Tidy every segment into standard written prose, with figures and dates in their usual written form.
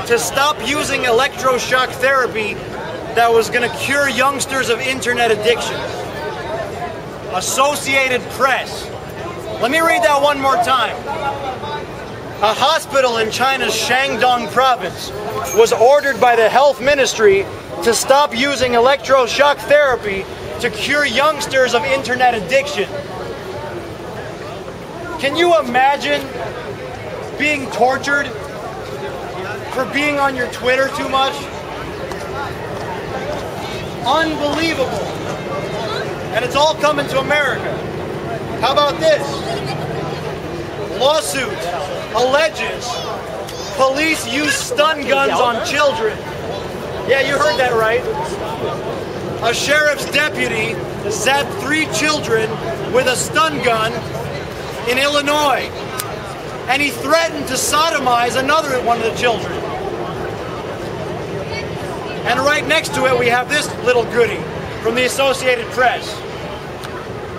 to stop using electroshock therapy that was going to cure youngsters of internet addiction. Associated Press. Let me read that one more time. A hospital in China's Shandong province was ordered by the health ministry to stop using electroshock therapy to cure youngsters of internet addiction. Can you imagine being tortured for being on your Twitter too much? Unbelievable. And it's all coming to America. How about this? Lawsuit alleges police use stun guns on children. Yeah, you heard that right. A sheriff's deputy zapped 3 children with a stun gun in Illinois. And he threatened to sodomize another one of the children. And right next to it we have this little goodie from the Associated Press.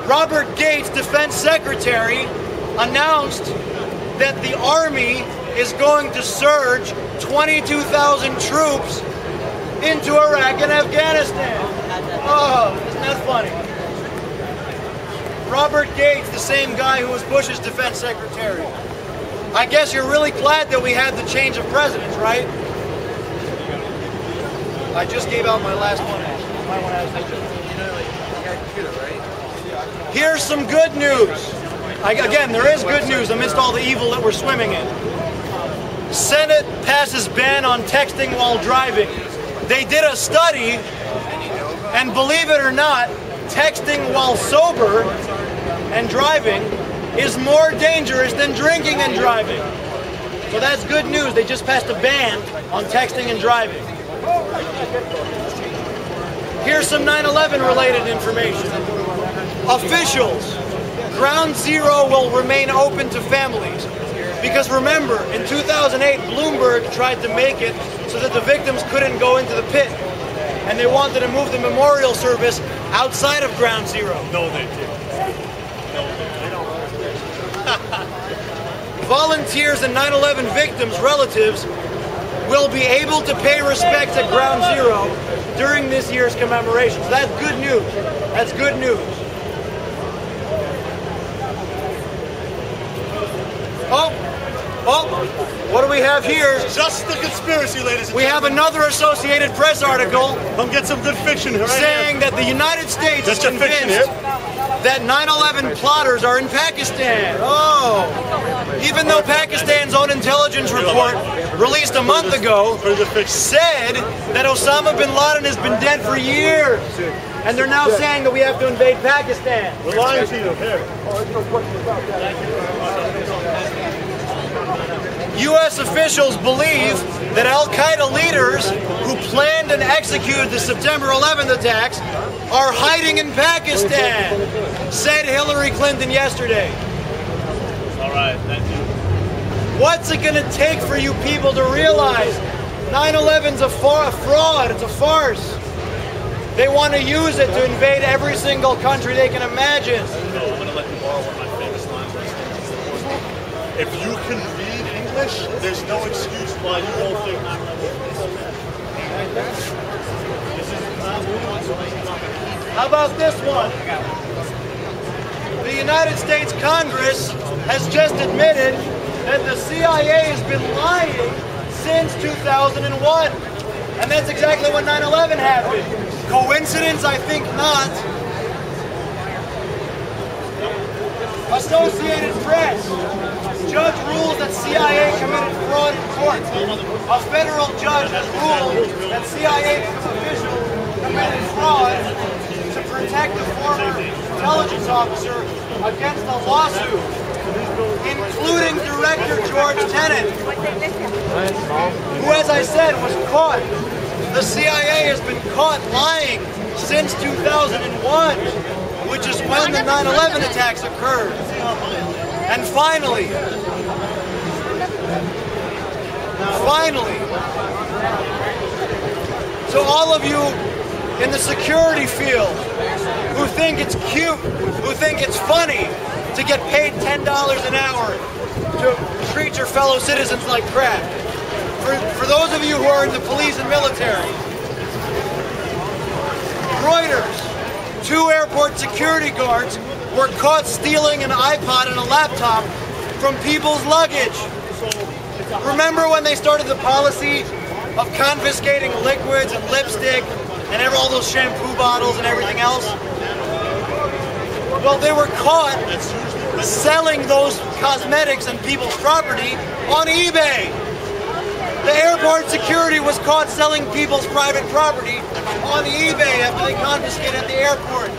Robert Gates, Defense Secretary, announced that the Army is going to surge 22,000 troops into Iraq and Afghanistan. Oh, isn't that funny? Robert Gates, the same guy who was Bush's Defense Secretary. I guess you're really glad that we had the change of presidents, right? I just gave out my last one. Here's some good news. Again, there is good news amidst all the evil that we're swimming in. Senate passes ban on texting while driving. They did a study, and believe it or not, texting while sober and driving is more dangerous than drinking and driving. So that's good news. They just passed a ban on texting and driving. Here's some 9/11 related information. Officials, Ground Zero will remain open to families. Because remember, in 2008, Bloomberg tried to make it so that the victims couldn't go into the pit. And they wanted to move the memorial service outside of Ground Zero. No, they didn't. Volunteers and 9/11 victims' relatives will be able to pay respects at Ground Zero during this year's commemoration. So that's good news. That's good news. Oh, what do we have here? Just the conspiracy, ladies and We have another Associated Press article Come get some good fiction right saying here. that the United States is Just a fiction convinced here. that 9/11 plotters are in Pakistan. Oh, even though Pakistan's own intelligence report released a month ago said that Osama bin Laden has been dead for years. And they're now saying that we have to invade Pakistan. We're lying to you. Here. U.S. officials believe that al-Qaeda leaders who planned and executed the September 11th attacks are hiding in Pakistan, said Hillary Clinton yesterday. All right, thank you. What's it going to take for you people to realize 9/11's a fraud, it's a farce? They want to use it to invade every single country they can imagine. No, I'm going to let you borrow one of my famous lines. If you can read English, there's no excuse why you don't think 9/11. How about this one? The United States Congress has just admitted that the CIA has been lying since 2001. And that's exactly when 9/11 happened. Coincidence? I think not. Associated Press. Judge rules that CIA committed fraud in court. A federal judge has ruled that CIA officials committed fraud to protect a former intelligence officer against a lawsuit, including Director George Tenet, who, as I said, was caught. The CIA has been caught lying since 2001, which is when the 9/11 attacks occurred. And finally, to all of you in the security field who think it's cute, who think it's funny to get paid $10 an hour to treat your fellow citizens like crap, for those of who are in the police and military. Reuters, 2 airport security guards were caught stealing an iPod and a laptop from people's luggage. Remember when they started the policy of confiscating liquids and lipstick and all those shampoo bottles and everything else? Well, they were caught selling those cosmetics and people's property on eBay. The airport security was caught selling people's private property on eBay after they confiscated at the airport.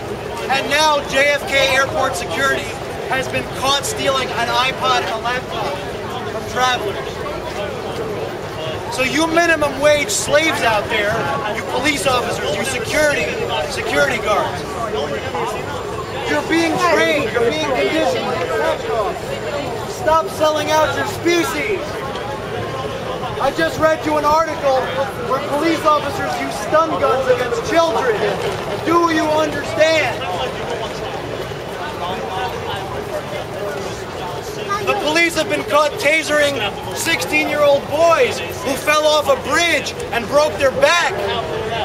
And now JFK Airport Security has been caught stealing an iPod and a laptop from travelers. So you minimum wage slaves out there, you police officers, you security guards, you're being trained, you're being conditioned like a rap dog. Stop selling out your species. I just read you an article where police officers use stun guns against children. Do you understand? The police have been caught tasering 16-year-old boys who fell off a bridge and broke their back.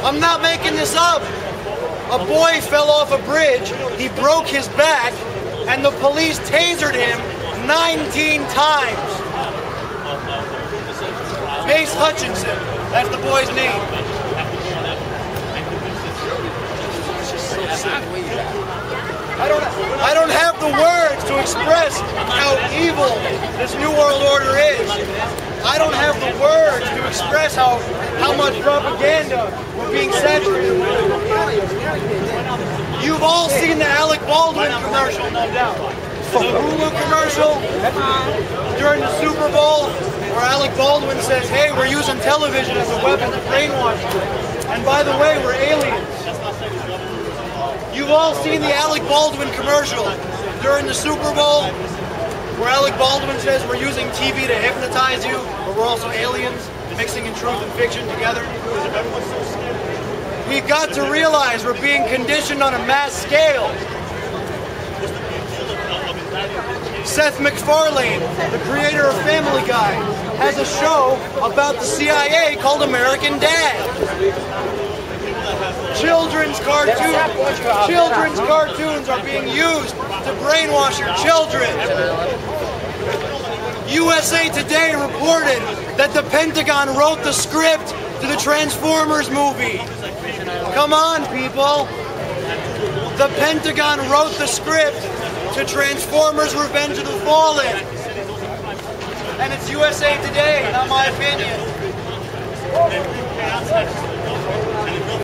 I'm not making this up. A boy fell off a bridge, he broke his back, and the police tasered him 19 times. Mace Hutchinson, that's the boy's name. I don't have the words to express how evil this New World Order is. I don't have the words to express how much propaganda we're being saturated with. You've all seen the Alec Baldwin commercial, no doubt. The Hulu commercial during the Super Bowl where Alec Baldwin says, hey, we're using television as a weapon to brainwash you. And by the way, we're aliens. You've all seen the Alec Baldwin commercial during the Super Bowl where Alec Baldwin says we're using TV to hypnotize you, but we're also aliens, mixing in truth and fiction together. We've got to realize we're being conditioned on a mass scale. Seth MacFarlane, the creator of Family Guy, has a show about the CIA called American Dad. Children's cartoons are being used to brainwash your children. USA Today reported that the Pentagon wrote the script to the Transformers movie. Come on, people. The Pentagon wrote the script to Transformers Revenge of the Fallen. And it's USA Today, not my opinion.